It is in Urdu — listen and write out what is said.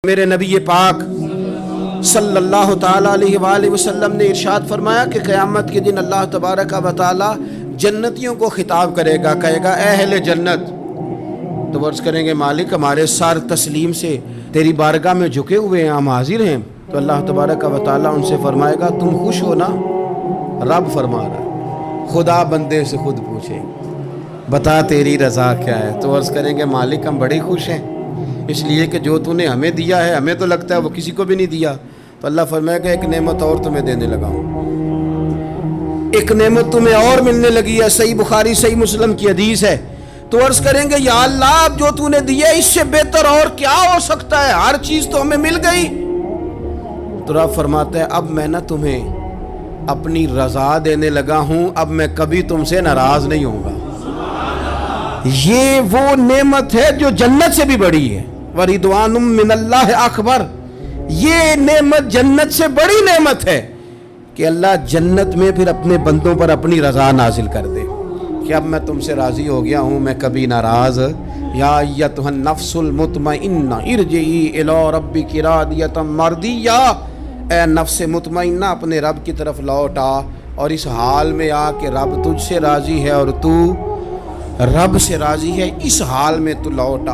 میرے نبی پاک صلی اللہ تعالیٰ علیہ وآلہ وسلم نے ارشاد فرمایا کہ قیامت کے دن اللہ تبارک و تعالیٰ جنتیوں کو خطاب کرے گا، کہے گا اے اہل جنت، تو عرض کریں گے مالک ہمارے سار تسلیم سے تیری بارگاہ میں جھکے ہوئے ہیں، ہم حاضر ہیں۔ تو اللہ تبارک و تعالیٰ ان سے فرمائے گا تم خوش ہو نا؟ رب فرما رہا، خدا بندے سے خود پوچھے بتا تیری رضا کیا ہے؟ تو عرض کریں گے مالک ہم بڑے خوش ہیں، اس لیے کہ جو تو نے ہمیں دیا ہے ہمیں تو لگتا ہے وہ کسی کو بھی نہیں دیا۔ تو اللہ فرمائے گا ایک نعمت اور تمہیں دینے لگا ہوں، ایک نعمت تمہیں اور ملنے لگی ہے۔ صحیح بخاری صحیح مسلم کی حدیث ہے۔ تو عرض کریں گے یا اللہ اب جو تو نے دیا اس سے بہتر اور کیا ہو سکتا ہے؟ ہر چیز تو ہمیں مل گئی۔ تو رب فرماتا ہے اب میں نہ تمہیں اپنی رضا دینے لگا ہوں، اب میں کبھی تم سے ناراض نہیں ہوں گا۔ یہ وہ نعمت ہے جو جنت سے بھی بڑی ہے، وَرِضْوَانٌ مِّنَ اللَّهِ اکبر۔ یہ نعمت جنت سے بڑی نعمت ہے کہ اللہ جنت میں پھر اپنے بندوں پر اپنی رضا نازل کر دے کہ اب میں تم سے راضی ہو گیا ہوں، میں کبھی ناراض۔ یا ایتھا النفس المطمئنہ ارجعی الی ربک راضیۃ مرضیہ، اے نفس مطمئنہ اپنے رب کی طرف لوٹ آ، اور اس حال میں آ کہ رب تجھ سے راضی ہے اور تو رب سے راضی ہے، اس حال میں تو لوٹ آ۔